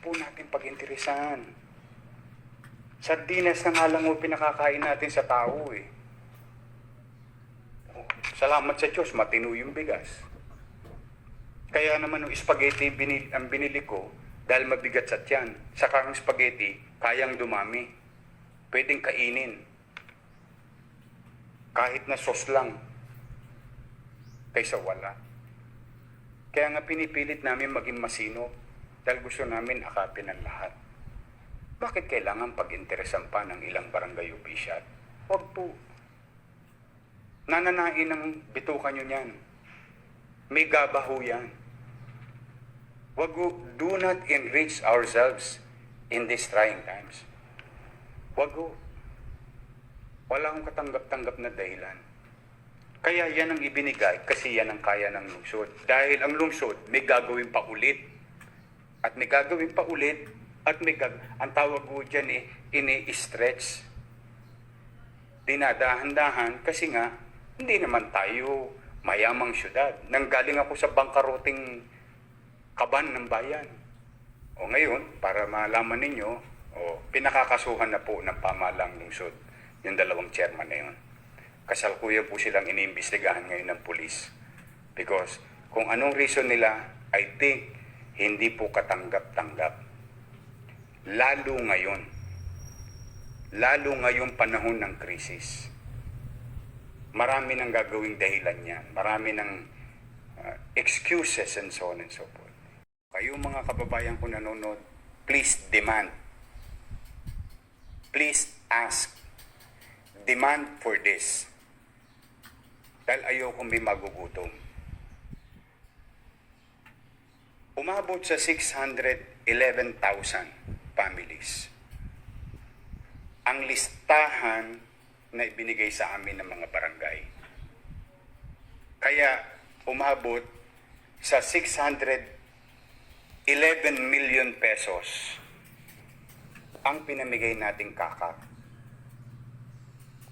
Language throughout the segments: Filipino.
po natin pag-interesan. Sardinas na nga lang o pinakakain natin sa tao eh. Salamat sa Diyos, matino yung bigas. Kaya naman yung spaghetti ang binili ko dahil mabigat sa tiyan. Saka ang spaghetti, kayang dumami. Pwedeng kainin. Kahit na sauce lang. Kaysa wala. Kaya nga pinipilit namin maging masino dahil gusto namin akapin ang lahat. Bakit kailangan pag-interesan pa ng ilang barangay official? Huwag po. Nananain ang bitukan nyo niyan. May gabaho yan. Do not enrich ourselves in these trying times. Wag ho. Wala akong katanggap-tanggap na dahilan. Kaya yan ang ibinigay kasi yan ang kaya ng lungsod. Dahil ang lungsod may gagawin pa ulit. At may gagawin pa ulit at ang tawag ko dyan ini-stretch. Dinadahan-dahan kasi nga hindi naman tayo mayamang syudad. Nanggaling ako sa bangkaroting kaban ng bayan. O ngayon, para malaman ninyo, pinakakasuhan na po ng pamahalang lungsod yung dalawang chairman na yun. Kasalukuyan po silang iniimbestigahan ngayon ng pulis. Because kung anong reason nila, I think hindi po katanggap-tanggap. Lalo ngayon panahon ng krisis. Marami nang gagawing dahilan yan. Marami ng excuses and so on and so forth. Kayo mga kababayan ko nanonood, please demand. Please ask. Demand for this. Dahil ayoko may magugutom. Umabot sa 611,000 families. Ang listahan na ibinigay sa amin ng mga barangay. Kaya umabot sa 611 million pesos ang pinamigay nating kakap.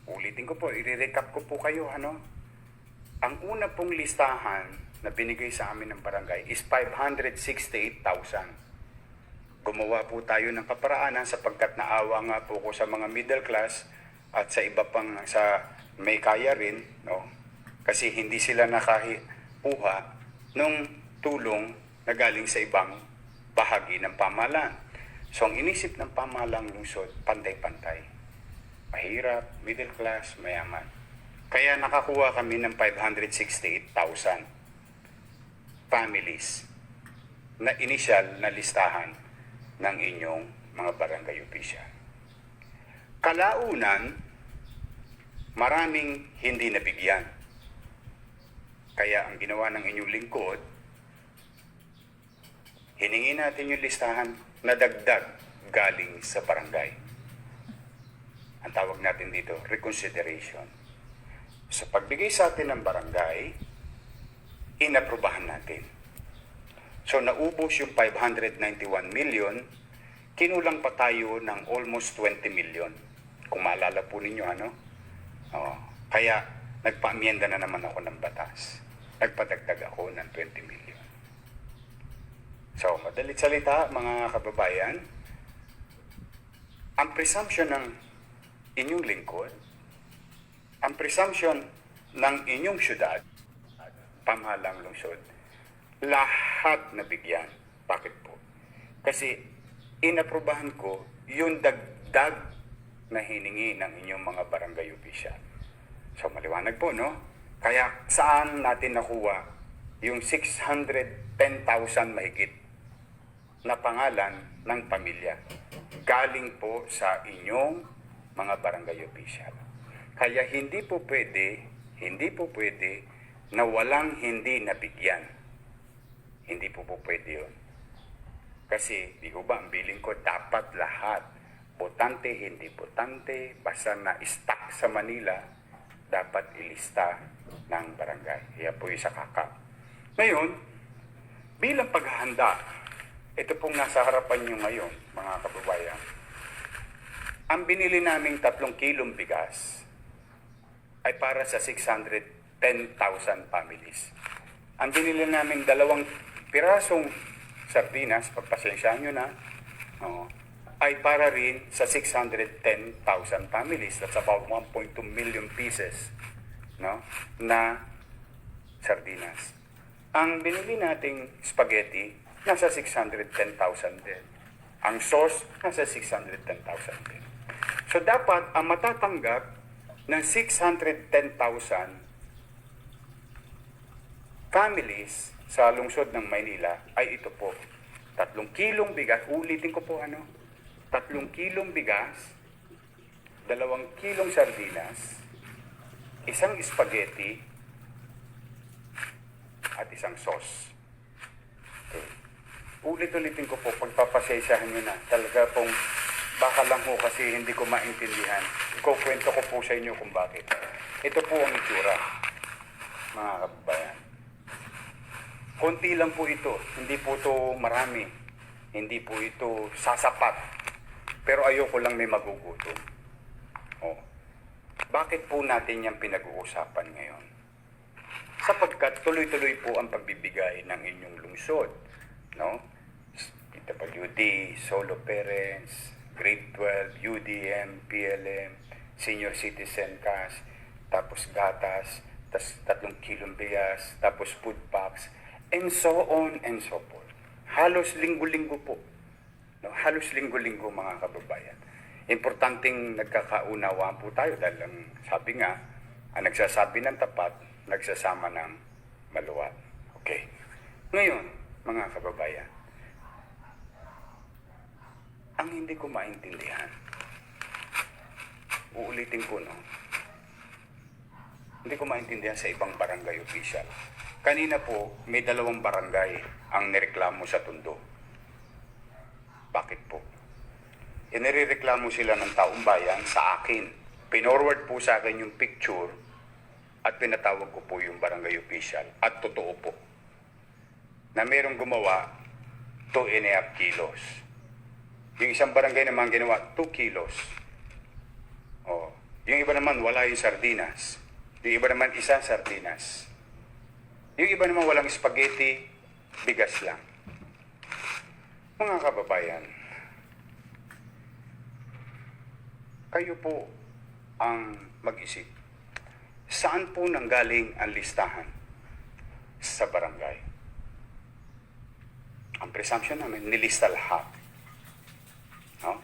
Ulitin ko po, i-recap ko po kayo, Ang una pong listahan na binigay sa amin ng barangay is 568,000. Gumawa po tayo ng kaparaanan sapagkat naawa nga po ko sa mga middle class at sa iba pang sa may kaya rin, no? Kasi hindi sila nakakuha ng tulong na galing sa ibang bahagi ng pamahalaan. So ang inisip ng pamahalaang lungsod, pantay-pantay. Mahirap, middle class, mayaman. Kaya nakakuha kami ng 568,000 families na inisyal na listahan ng inyong mga barangay official. Kalaunan, maraming hindi nabigyan. Kaya ang ginawa ng inyong lingkod, hiningi natin yung listahan na dagdag galing sa barangay. Ang tawag natin dito, reconsideration. Sa pagbigay sa atin ng barangay, inaprubahan natin. So naubos yung 591 million, kinulang pa tayo ng almost 20 million. Kung maalala po ninyo, Kaya nagpa-amyenda na naman ako ng batas. Nagpadagdag ako ng 20 million. So, madalit salita, mga kababayan, ang presumption ng inyong lingkod, ang presumption ng inyong syudad, pamahalang lungsod, lahat nabigyan. Bakit po? Kasi inaprubahan ko yung dagdag na hiningi ng inyong mga barangay official. So maliwanag po, no? Kaya saan natin nakuha yung 610,000 mahigit na pangalan ng pamilya? Galing po sa inyong mga barangay official. Kaya hindi po pwede na walang hindi nabigyan. Hindi po pwede yun. Kasi, di ko ba, ang biling ko, dapat lahat, botante, hindi botante, basta na-stuck sa Manila, dapat ilista ng barangay. Kaya po yung sa kakap. Ngayon, bilang paghahanda, ito pong nasa harapan nyo ngayon, mga kababayan, ang binili naming 3 kilong bigas ay para sa 610,000 families. Ang binili namin 2 pirasong sardinas, pagpasensyahan nyo na, Oo, ay para rin sa 610,000 families. That's about 1.2 million pieces, no, na sardinas. Ang binili nating spaghetti, nasa 610,000 din. Ang sauce, nasa 610,000 din. So dapat ang matatanggap ng 610,000 families sa lungsod ng Maynila ay ito po. 3 kilong bigas, ulitin ko po 3 kilong bigas, 2 kilong sardinas, 1 spaghetti, at 1 sauce. Okay. Ulit-ulitin ko po, pagpapasensyahan nyo na. Talaga pong, baka lang po kasi hindi ko maintindihan. Ikukwento ko po sa inyo kung bakit. Ito po ang itsura, mga kababayan. Konti lang po ito. Hindi po ito marami. Hindi po ito sasapat. Pero ayoko lang may magugutom. Oh. Bakit po natin yung pinag-uusapan ngayon? Sapagkat tuloy-tuloy po ang pagbibigay ng inyong lungsod. No? PWD, solo parents, grade 12, UDM, PLM, senior citizen cash, tapos gatas, tapos 3 kilong bigas, tapos food packs, and so on and so forth. Halos linggo-linggo po. No? Halos linggo-linggo, mga kababayan. Importanteng nagkakaunawaan po tayo dahil ang sabi nga, ang nagsasabi ng tapat, nagsasama ng maluwat. Okay. Ngayon, mga kababayan, ang hindi ko maintindihan, uulitin ko, no? Hindi ko maintindihan sa ibang barangay official. Kanina po, may 2 barangay ang nireklamo sa Tondo. Bakit po? Inireklamo sila ng taong bayan sa akin. Pinorward po sa akin yung picture at pinatawag ko po yung barangay official. At totoo po na mayroong gumawa 2.5 kilos. Yung isang barangay naman ginawa 2 kilos. Oh, yung iba naman wala yung sardinas. Yung iba naman isa sardinas. Yung iba naman walang spaghetti, bigas lang. Mga kababayan, kayo po ang mag-isip. Saan po nanggaling ang listahan sa barangay? Ang presumption namin, nilista lahat. No?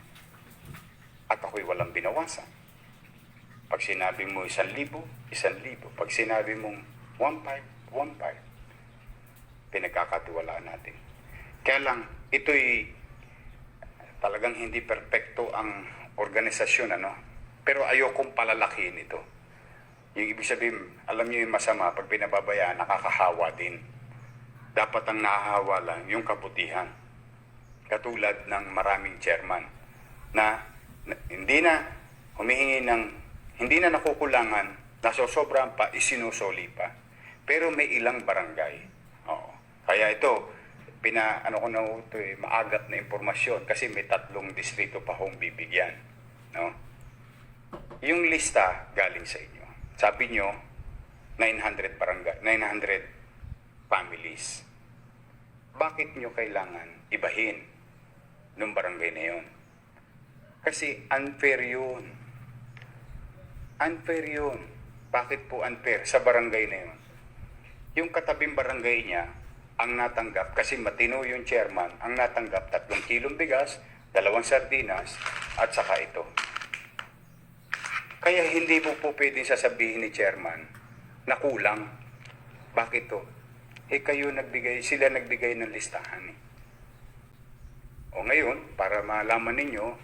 At ako'y walang binawasan. Pag sinabi mo 1,000, 1,000. Pag sinabi mong 1,500, 1,500. Pinagkakatiwalaan natin. Kaya lang, ito'y talagang hindi perpekto ang organisasyon, ano? Pero ayokong palalakihin ito. Yung ibig sabihin, alam niyo yung masama, pag pinababayaan, nakakahawa din. Dapat ang nahahawa lang yung kabutihan. Katulad ng maraming chairman na hindi na humihingi ng, hindi na nakukulangan, nasosobrahan pa, isinusoli pa. Pero may ilang barangay. Oo. Kaya ito, ano ko na ito maagat na impormasyon kasi may 3 distrito pa hong bibigyan. No? Yung lista galing sa inyo. Sabi nyo, 900 barangay, 900 families. Bakit nyo kailangan ibahin ng barangay na yun? Kasi unfair yun. Unfair yun. Bakit po unfair sa barangay na yun? Yung katabing barangay niya, ang natanggap, kasi matino yung chairman, ang natanggap 3 kilong bigas, 2 sardinas, at saka ito. Kaya hindi po pwedeng sasabihin ni chairman na kulang. Bakit to? Kayo nagbigay, sila nagbigay ng listahan. O ngayon, para malaman ninyo,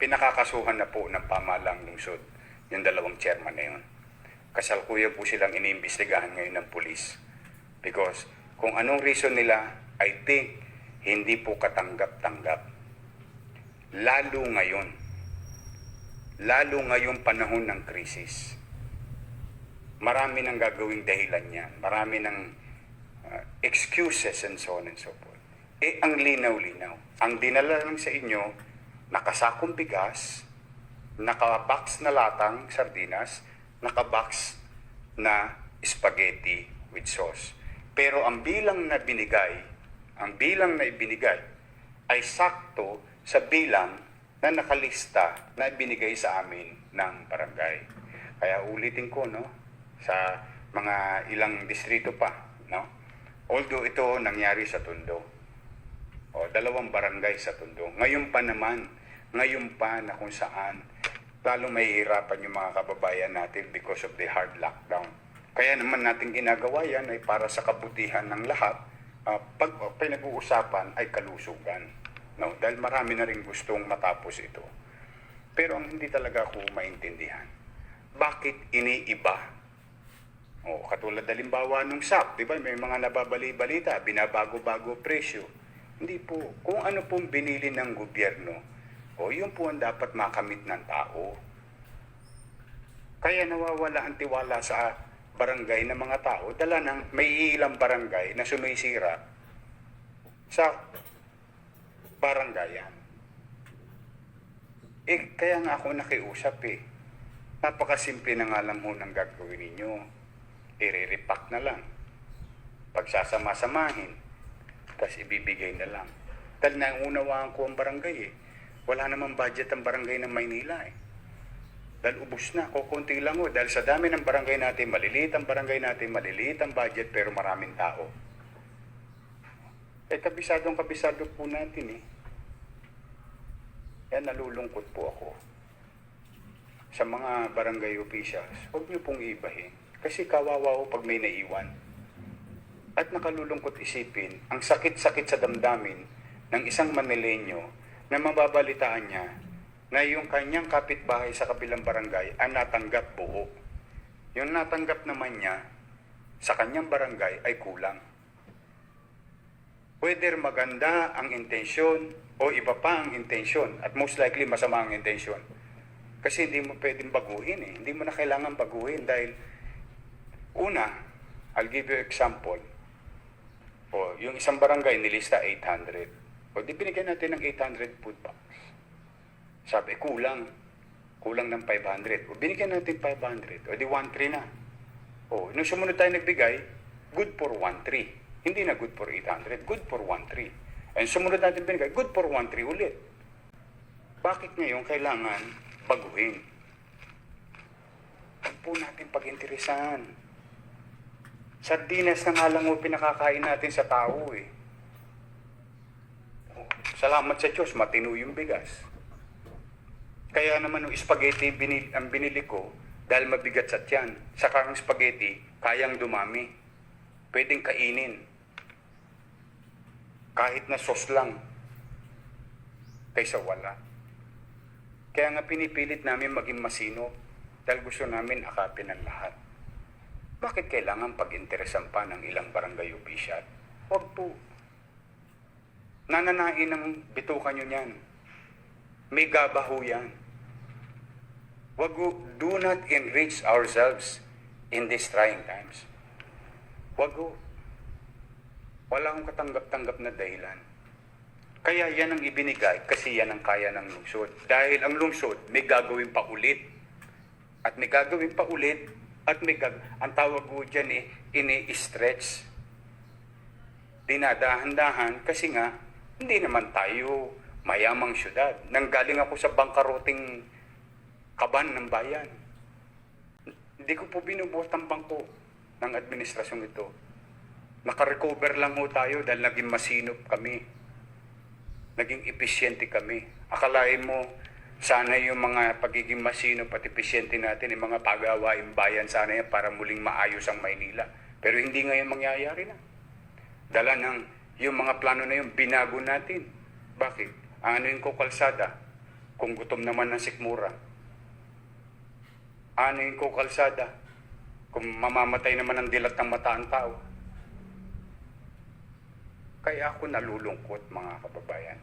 pinakakasuhan na po ng pamahalang lungsod yung 2 chairman na yun. Kasalukuyan po silang iniimbestigahan ngayon ng pulis. Because kung anong reason nila, I think hindi po katanggap-tanggap. Lalo ngayong panahon ng krisis. Marami nang gagawing dahilan yan. Marami ng excuses and so on and so forth. Ang linaw-linaw. Ang dinala lang sa inyo, nakasakong bigas, nakabox na latang sardinas, nakabox na spaghetti with sauce. Pero ang bilang na ibinigay ay sakto sa bilang na nakalista na binigay sa amin ng barangay. Kaya ulitin ko, no, sa mga ilang distrito pa, no? Although ito nangyari sa Tondo. O, 2 barangay sa Tondo. Ngayon pa na kung saan lalong mahihirapan yung mga kababayan natin because of the hard lockdown. Kaya naman natin ginagawa yan ay para sa kabutihan ng lahat. Pag pinag-uusapan ay kalusugan. No? Dahil marami na rin gustong matapos ito. Pero ang hindi talaga ako maintindihan, bakit iniiba? O, katulad halimbawa nung SAP, di ba? May mga nababali-balita, binabago-bago presyo. Hindi po. Kung ano pong binili ng gobyerno, o yun po ang dapat makamit ng tao. Kaya nawawala ang tiwala sa barangay ng mga tao, dala ng may ilang barangay na sumisira sa barangayan. Kaya nga ako nakiusap Napakasimple na nga lang ho ng gagawin ninyo. I-repack na lang. Pagsasama-samahin. Tapos ibibigay na lang. Dahil naunawaan ko ang barangay Wala namang budget ang barangay ng Maynila Dahil ubus na, kukunti lang Dahil sa dami ng barangay natin, maliliit ang barangay natin, maliliit ang budget, pero maraming tao. Kabisado po natin Yan, nalulungkot po ako. Sa mga barangay officials, huwag niyo pong ibahin. Kasi kawawa ho pag may naiwan. At nakalulungkot isipin, ang sakit-sakit sa damdamin ng isang Manileño na mababalitaan niya na yung kanyang kapitbahay sa kabilang barangay ang natanggap buo. Yung natanggap naman niya sa kanyang barangay ay kulang. Whether maganda ang intensyon o iba pa ang intensyon, at most likely masama ang intensyon. Kasi hindi mo pwedeng baguhin Hindi mo na kailangan baguhin dahil una, I'll give you example. O, yung isang barangay nilista 800. O, di binigyan natin ng 800 food packs. Sabi, kulang ng 500. O, binigyan natin 500. O, di 1,300 na. O, nung sumunod tayo nagbigay, good for 1,300. Hindi na good for 800, good for 1,300. And sumunod natin binigay, good for 1,300 ulit. Bakit ngayon kailangan baguhin? Huwag po natin pag-interesan. Sardinas na nga lang pinakakain natin sa tao Salamat sa Diyos, matino yung bigas. Kaya naman yung spaghetti ang binili ko dahil mabigat sa tiyan. Saka ang spaghetti, kayang dumami. Pwedeng kainin. Kahit na sauce lang. Kaysa wala. Kaya nga pinipilit namin maging masino dahil gusto namin akapin ang lahat. Bakit kailangan pag-interesan pa ng ilang barangay official? Huwag po. Nananain ng bitukan nyo niyan. May gabaho yan. Do not enrich ourselves in these trying times. Wag Wala akong katanggap-tanggap na dahilan. Kaya yan ang ibinigay kasi yan ang kaya ng lungsod. Dahil ang lungsod may gagawin pa ulit. At may gagawin pa ulit at ang tawag ko dyan ini-stretch. Dinadahan-dahan kasi nga hindi naman tayo mayamang syudad. Nanggaling ako sa bangkaroting kaban ng bayan. Hindi ko po binubuhat ang bangko ng administrasyong ito. Nakarecover lang ho tayo dahil naging masinop kami. Naging epesyente kami. Akalain mo, sana yung mga pagiging masinop at epesyente natin, yung mga pag-awaing bayan, sana yan para muling maayos ang Maynila. Pero hindi ngayon mangyayari na. Dala ng yung mga plano na yun, binago natin. Bakit? Ano yung kukalsada? Kung gutom naman ng sikmura. Ano yung kukalsada? Kung mamamatay naman ang dilat ng mata ang tao. Kaya ako nalulungkot, mga kababayan.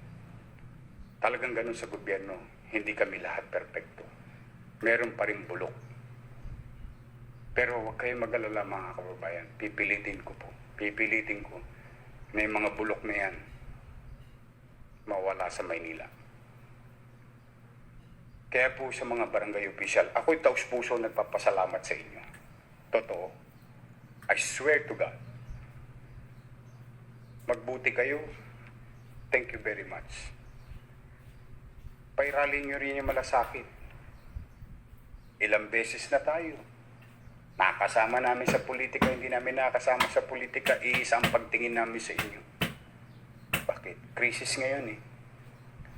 Talagang ganun sa gobyerno, hindi kami lahat perpekto. Meron pa rin bulok. Pero huwag kayong mag-alala, mga kababayan. Pipilitin ko. May mga bulok na yan mawala sa Maynila. Kaya po sa mga barangay official, ako'y taus-puso nagpapasalamat sa inyo. Totoo. I swear to God. Magbuti kayo. Thank you very much. pairalin nyo rin yung malasakit. Ilang beses na tayo. Nakasama namin sa politika, hindi namin nakasama sa politika, iisa ang pagtingin namin sa inyo. Bakit? Krisis ngayon eh.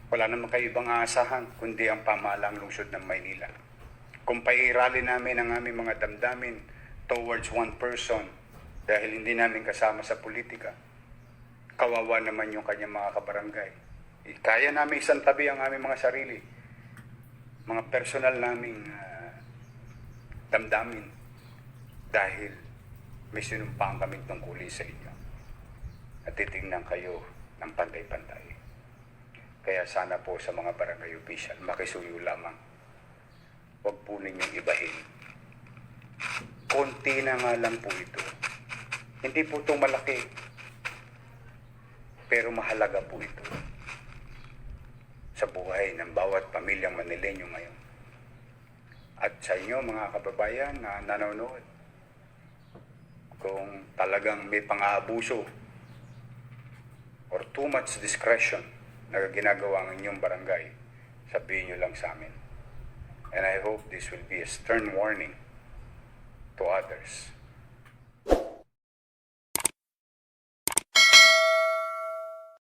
Wala naman kayo ibang aasahan, kundi ang pamahalang lungsod ng Maynila. Kung pairali namin ang aming mga damdamin towards one person, dahil hindi namin kasama sa politika, kawawa naman yung kanyang mga kabarangay. Kaya namin isang tabi ang aming mga sarili, mga personal naming damdamin, dahil may sinumpaan kaming tungkulin sa inyo at titingnan kayo ng pantay-pantay. Kaya sana po sa mga barangay official, makisuyo lamang. Huwag po ninyong ibahin. Konti na nga lang po ito. Hindi po ito malaki, pero mahalaga po ito sa buhay ng bawat pamilyang Manileño ngayon. At sa inyo mga kababayan na nanonood, kung talagang may pang-aabuso or too much discretion na ginagawa ng inyong barangay, sabihin nyo lang sa amin. And I hope this will be a stern warning to others.